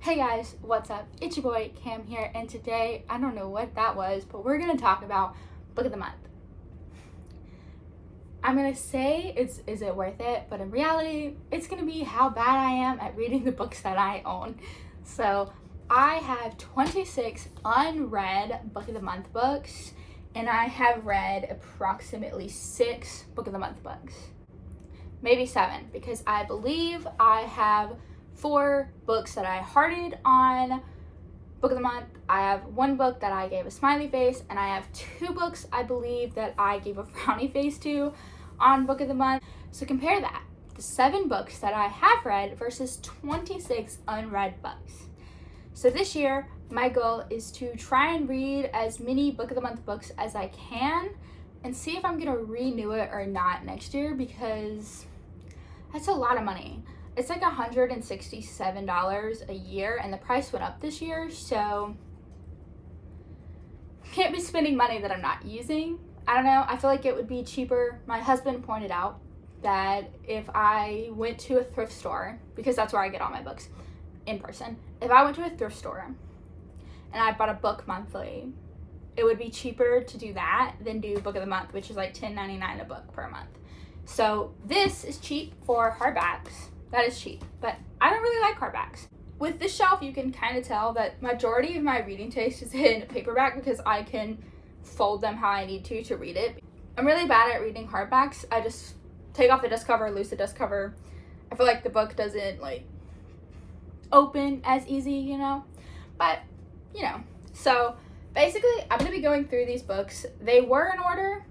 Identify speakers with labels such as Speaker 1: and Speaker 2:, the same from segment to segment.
Speaker 1: Hey guys, what's up? It's your boy Cam here, and today, I don't know what that was, but we're gonna talk about book of the month. I'm gonna say is it worth it, but in reality, it's gonna be how bad I am at reading the books that I own. So I have 26 unread book of the month books, and I have read approximately 6 book of the month books. Maybe 7, because I believe I have 4 books that I hearted on book of the month. I have 1 book that I gave a smiley face, and I have 2 books I believe that I gave a frowny face to on book of the month. So compare that, the 7 books that I have read versus 26 unread books. So this year, my goal is to try and read as many book of the month books as I can and see if I'm gonna renew it or not next year, because that's a lot of money. It's like $167 a year, and the price went up this year, so can't be spending money that I'm not using. I don't know, I feel like it would be cheaper. My husband pointed out that if I went to a thrift store, because that's where I get all my books in person, if I went to a thrift store and I bought a book monthly, it would be cheaper to do that than do book of the month, which is like $10.99 a book per month. So this is cheap for hardbacks. That is cheap, but I don't really like hardbacks. With this shelf, you can kind of tell that majority of my reading taste is in paperback because I can fold them how I need to read it. I'm really bad at reading hardbacks. I just take off the dust cover, loose the dust cover. I feel like the book doesn't like open as easy, you know? But, you know. So basically, I'm gonna be going through these books. They were in order.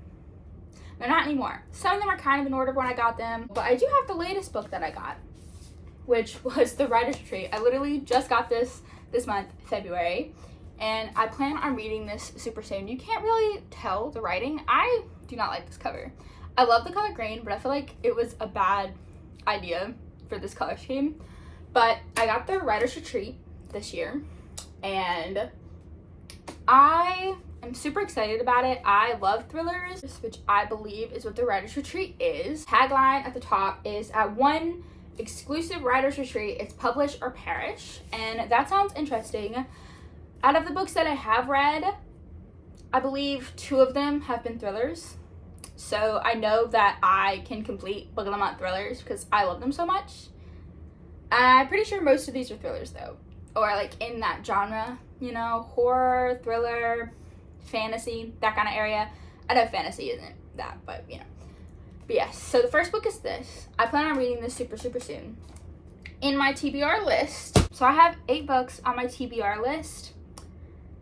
Speaker 1: They're not anymore. Some of them are kind of in order when I got them, but I do have the latest book that I got, which was The Writer's Retreat. I literally just got this month, February, and I plan on reading this super soon. You can't really tell the writing. I do not like this cover. I love the color green, but I feel like it was a bad idea for this color scheme. But I got The Writer's Retreat this year, and I'm super excited about it. I love thrillers, which I believe is what The Writer's Retreat is. Tagline at the top is, "At one exclusive writer's retreat, it's publish or perish." And that sounds interesting. Out of the books that I have read, I believe 2 of them have been thrillers. So I know that I can complete book of the month thrillers because I love them so much. I'm pretty sure most of these are thrillers though, or like in that genre, you know, horror, thriller, fantasy, that kind of area. I know fantasy isn't that, but you know. But yes, so the first book is this. I plan on reading this super soon. In my TBR list, so I have 8 books on my TBR list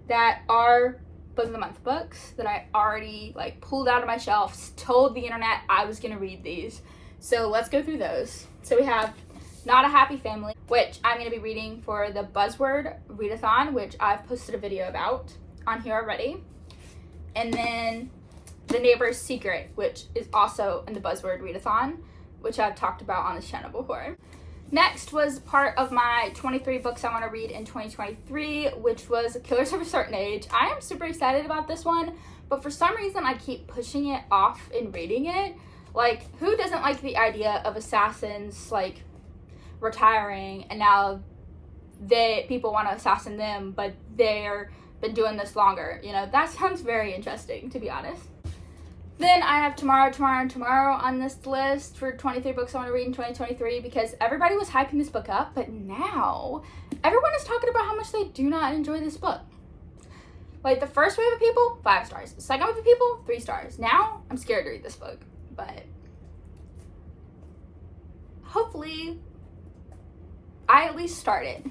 Speaker 1: that are book of the month books that I already like pulled out of my shelves, told the internet I was gonna read these. So let's go through those. So we have Not a Happy Family, which I'm gonna be reading for the Buzzword Readathon, which I've posted a video about on here already. And then The Neighbor's Secret, which is also in the Buzzword Readathon, which I've talked about on this channel before. Next was part of my 23 books I want to read in 2023, which was Killers of a Certain Age. I am super excited about this one, but for some reason I keep pushing it off in reading it. Like, who doesn't like the idea of assassins like retiring and now people want to assassin them, but they're been doing this longer, you know? That sounds very interesting, to be honest. Then I have Tomorrow on this list for 23 books I want to read in 2023 because everybody was hyping this book up, but now everyone is talking about how much they do not enjoy this book. Like, the first wave of people, 5 stars. The second wave of people, 3 stars. Now I'm scared to read this book, but hopefully I at least start it.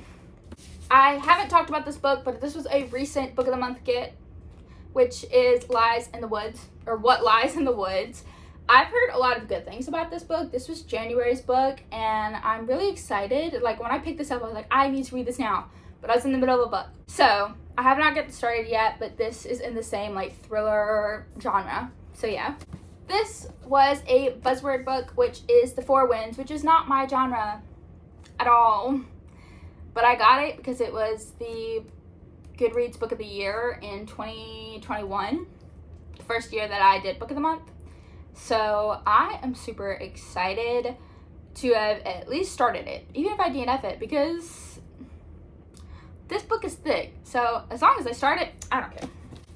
Speaker 1: I haven't talked about this book, but this was a recent book of the month get, which is Lies in the Woods, or What Lies in the Woods. I've heard a lot of good things about this book. This was January's book, and I'm really excited. Like, when I picked this up, I was like, I need to read this now, but I was in the middle of a book. So I have not gotten started yet, but this is in the same like thriller genre. So yeah. This was a Buzzword book, which is The Four Winds, which is not my genre at all. But I got it because it was the Goodreads Book of the Year in 2021, the first year that I did Book of the Month. So I am super excited to have at least started it, even if I DNF it, because So as long as I start it, I don't care.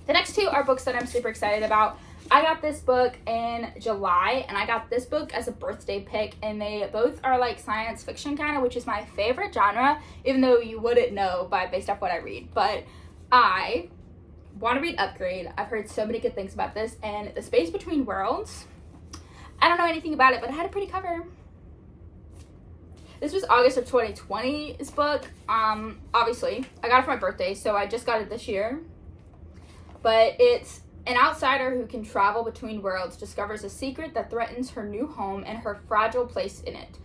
Speaker 1: The next two are books that I'm super excited about. I got this book in July, and I got this book as a birthday pick, and they both are like science fiction kind of, which is my favorite genre, even though you wouldn't know based off what I read. But I want to read Upgrade. I've heard so many good things about this, and The Space Between Worlds. I don't know anything about it, but it had a pretty cover. This was August of 2020's book. Obviously, I got it for my birthday, so I just got it this year. But it's an outsider who can travel between worlds discovers a secret that threatens her new home and her fragile place in it.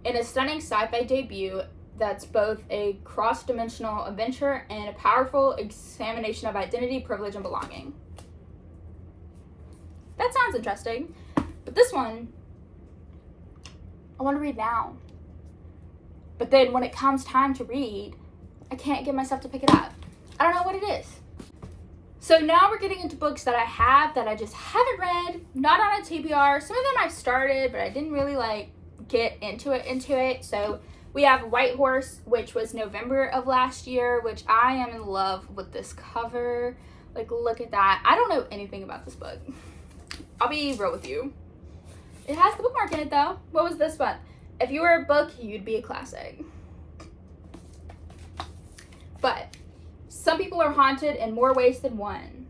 Speaker 1: In a stunning sci-fi debut that's both a cross-dimensional adventure and a powerful examination of identity, privilege, and belonging. That sounds interesting. But this one, I want to read now. But then when it comes time to read, I can't get myself to pick it up. I don't know what it is. So now we're getting into books that I have that I just haven't read, not on a TBR. Some of them I've started, but I didn't really get into it. So we have White Horse, which was November of last year, which I am in love with this cover. Look at that. I don't know anything about this book. I'll be real with you. It has the bookmark in it though. What was this one? If you were a book, you'd be a classic. But some people are haunted in more ways than one.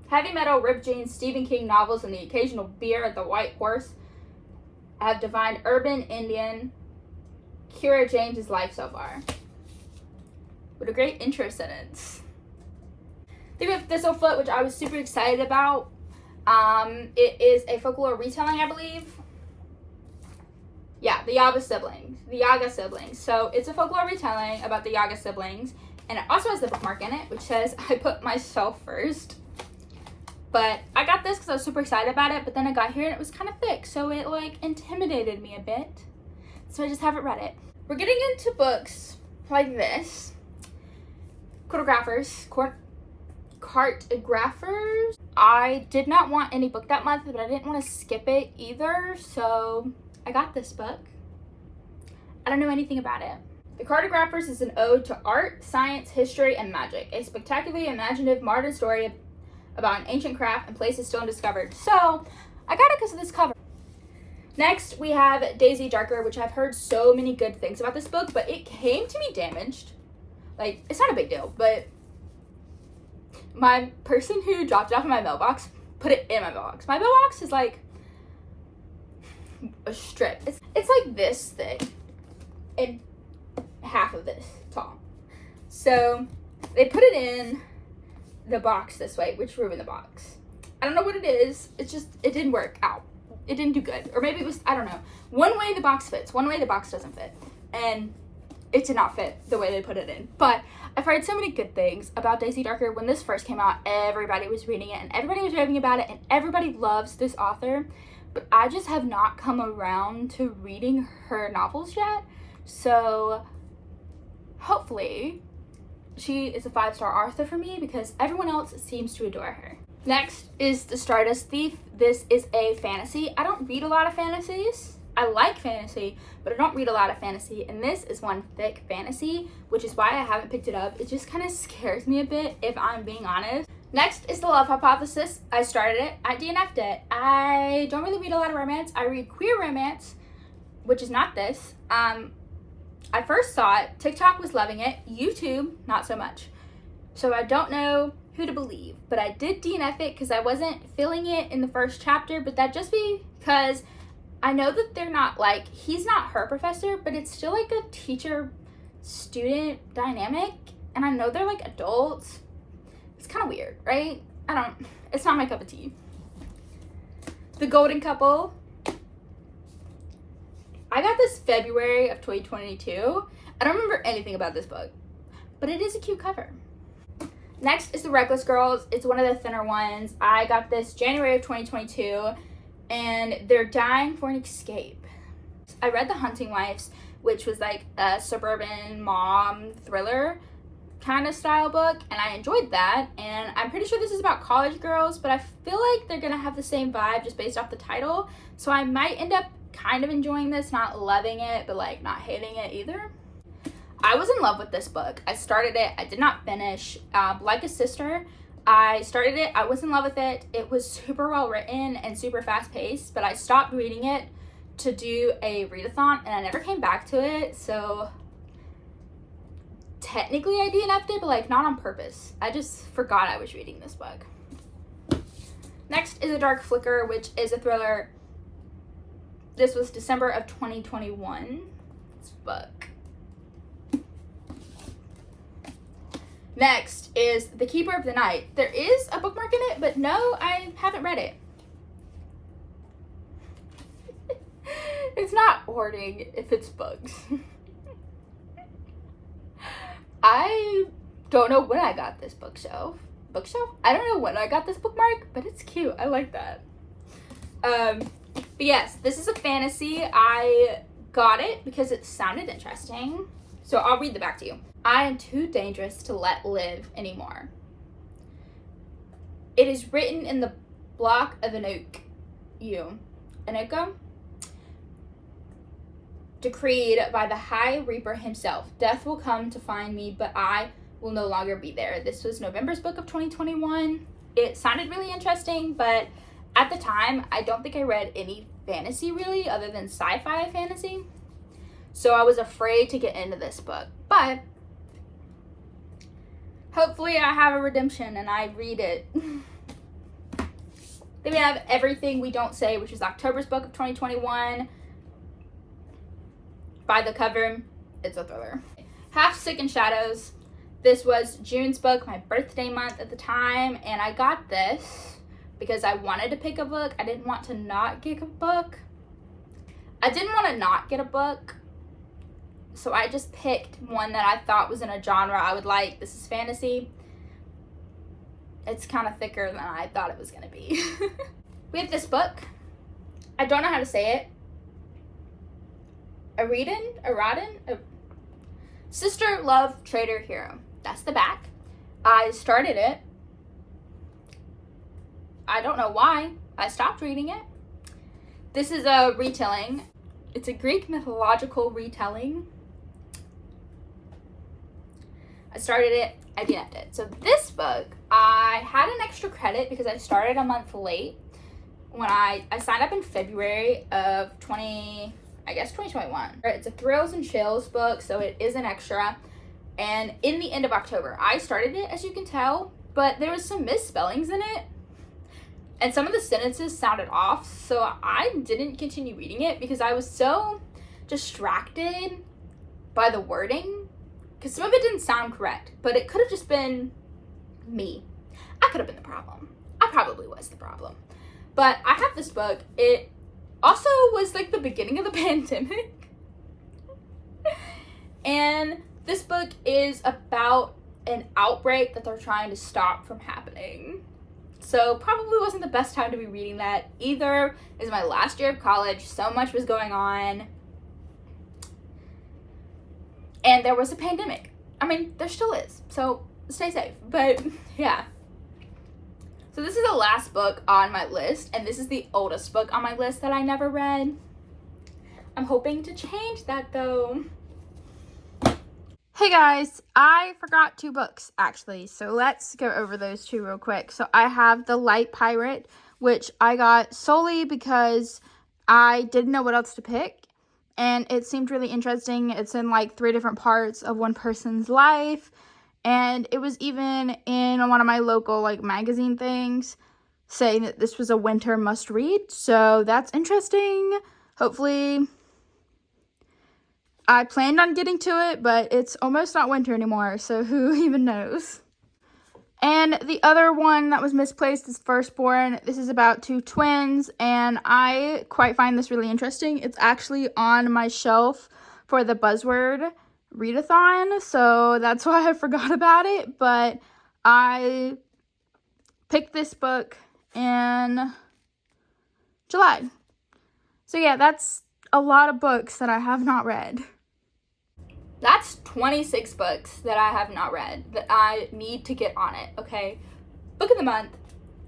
Speaker 1: Heavy metal, ripped jeans, Stephen King novels, and the occasional beer at the White Horse have defined urban Indian Kira James's life so far. What a great intro sentence. Then we have Thistlefoot, which I was super excited about. It is a folklore retelling, I believe. Yeah, the Yaga siblings. So it's a folklore retelling about the Yaga siblings. And it also has the bookmark in it, which says, I put myself first. But I got this because I was super excited about it, but then I got here and it was kind of thick, so it intimidated me a bit. So I just haven't read it. We're getting into books like this. Cartographers. I did not want any book that month, but I didn't want to skip it either, so I got this book. I don't know anything about it. The Cartographers is an ode to art, science, history, and magic. A spectacularly imaginative modern story about an ancient craft and places still undiscovered. So, I got it because of this cover. Next, we have Daisy Darker, which I've heard so many good things about this book, but it came to me damaged. It's not a big deal, but my person who dropped it off in my mailbox put it in my mailbox. My mailbox is like a strip. It's like this thing and half of this tall. So they put it in the box this way, which ruined the box. I don't know what it is. It's just, it didn't work out. It didn't do good. Or maybe it was, I don't know. One way the box fits, one way the box doesn't fit. And it did not fit the way they put it in. But I've heard so many good things about Daisy Darker. When this first came out, everybody was reading it and everybody was raving about it and everybody loves this author. But I just have not come around to reading her novels yet. So hopefully she is a 5-star author for me because everyone else seems to adore her. Next is The Stardust Thief. This is a fantasy. I don't read a lot of fantasies. I like fantasy, but I don't read a lot of fantasy, and this is one thick fantasy, which is why I haven't picked it up. It just kind of scares me a bit, if I'm being honest. Next is The Love Hypothesis. I started it. I DNF'd it. I don't really read a lot of romance. I read queer romance, which is not this. I first saw it. TikTok was loving it. YouTube, not so much. So I don't know who to believe, but I did DNF it because I wasn't feeling it in the first chapter, but that just because I know that they're not he's not her professor, but it's still a teacher-student dynamic, and I know they're adults. It's kind of weird, right? It's not my cup of tea. The Golden Couple. I got this February of 2022. I don't remember anything about this book, but it is a cute cover. Next is The Reckless Girls. It's one of the thinner ones. I got this January of 2022, and they're dying for an escape. I read The Hunting Wives, which was a suburban mom thriller kind of style book, and I enjoyed that, and I'm pretty sure this is about college girls, but I feel like they're gonna have the same vibe just based off the title, so I might end up kind of enjoying this, not loving it, but not hating it either. I was in love with this book. I started it. I did not finish. Like a Sister, I started it. I was in love with it. It was super well written and super fast paced, but I stopped reading it to do a readathon and I never came back to it. So technically I DNF'd it, but like not on purpose. I just forgot I was reading this book. Next is A Dark Flicker, which is a thriller. This was December of 2021. This book. Next is The Keeper of the Night. There is a bookmark in it, but no, I haven't read it. It's not hoarding if it's books. I don't know when I got this bookshelf. I don't know when I got this bookmark, but it's cute. I like that. But yes, this is a fantasy. I got it because it sounded interesting. So I'll read the back to you. I am too dangerous to let live anymore. It is written in the block of Anuka, decreed by the High Reaper himself. Death will come to find me, but I will no longer be there. This was November's book of 2021. It sounded really interesting, but at the time, I don't think I read any fantasy really, other than sci-fi fantasy. So I was afraid to get into this book, but hopefully I have a redemption and I read it. Then we have Everything We Don't Say, which is October's book of 2021. By the cover, it's a thriller. Half Sick in Shadows. This was June's book, my birthday month at the time, and I got this because I wanted to pick a book. I didn't want to not get a book. I didn't want to not get a book, so I just picked one that I thought was in a genre I would like. This is fantasy. It's kind of thicker than I thought it was going to be. We have this book. I don't know how to say it. Aradin? Sister, Love, Traitor, Hero. That's the back. I started it. I don't know why. I stopped reading it. This is a retelling. It's a Greek mythological retelling. I started it. I DNF'd it. So this book, I had an extra credit because I started a month late. When I signed up in February of 2021. It's a Thrills and Chills book, so it is an extra. And in the end of October, I started it, as you can tell, but there was some misspellings in it. And some of the sentences sounded off, so I didn't continue reading it because I was so distracted by the wording. Because some of it didn't sound correct, but it could have just been me. I could have been the problem. I probably was the problem. But I have this book. It also was like the beginning of the pandemic. And this book is about an outbreak that they're trying to stop from happening. So probably wasn't the best time to be reading that either. It was my last year of college. So much was going on. And there was a pandemic. I mean, there still is. So stay safe. But yeah. So this is the last book on my list, and this is the oldest book on my list that I never read. I'm hoping to change that though. Hey guys, I forgot 2 books actually, so let's go over those 2 real quick. So I have The Light Pirate, which I got solely because I didn't know what else to pick, and it seemed really interesting. It's in like 3 different parts of one person's life. And it was even in one of my local like magazine things saying that this was a winter must read. So that's interesting. Hopefully, I planned on getting to it, but it's almost not winter anymore. So who even knows? And the other one that was misplaced is Firstborn. This is about 2 twins, and I quite find this really interesting. It's actually on my shelf for the Buzzword readathon, so that's why I forgot about it, but I picked this book in July. So yeah, that's a lot of books that I have not read. That's 26 books that I have not read that I need to get on it, okay? Book of the month,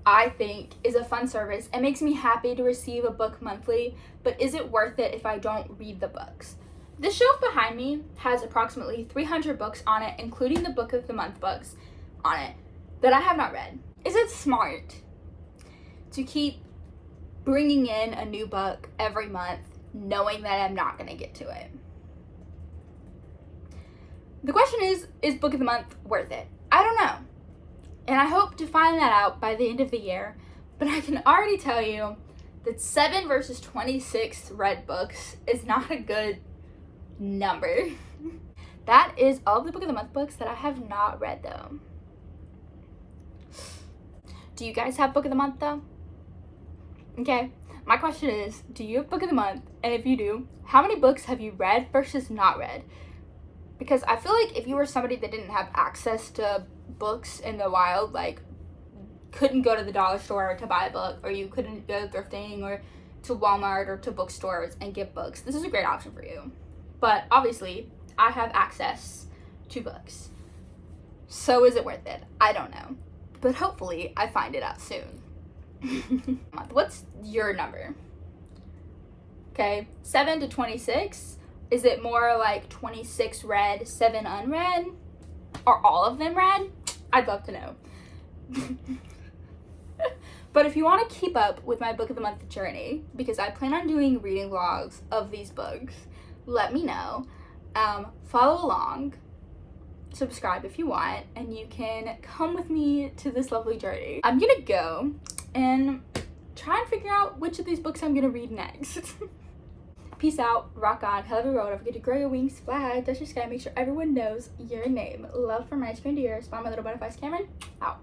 Speaker 1: I think, is a fun service. It makes me happy to receive a book monthly, but is it worth it if I don't read the books? This shelf behind me has approximately 300 books on it, including the Book of the Month books on it, that I have not read. Is it smart to keep bringing in a new book every month, knowing that I'm not gonna get to it? The question is Book of the Month worth it? I don't know. And I hope to find that out by the end of the year, but I can already tell you that 7 versus 26 read books is not a good number. That is all of the Book of the Month books that I have not read though. Do you guys have Book of the Month though? Okay, my question is, do you have Book of the Month? And if you do, how many books have you read versus not read? Because I feel like if you were somebody that didn't have access to books in the wild, like couldn't go to the dollar store to buy a book, or you couldn't go thrifting or to Walmart or to bookstores and get books, this is a great option for you. But obviously, I have access to books. So is it worth it? I don't know. But hopefully, I find it out soon. What's your number? Okay, 7 to 26. Is it more like 26 read, 7 unread? Are all of them read? I'd love to know. But if you want to keep up with my Book of the Month journey, because I plan on doing reading vlogs of these books, let me know. Follow along, subscribe if you want, and you can come with me to this lovely journey. I'm gonna go and try and figure out which of these books I'm gonna read next. Peace out, rock on, hell of a road, don't forget to grow your wings, fly high, touch your sky, make sure everyone knows your name. Love from my screen to yours, by my little butterflies, Cameron, out.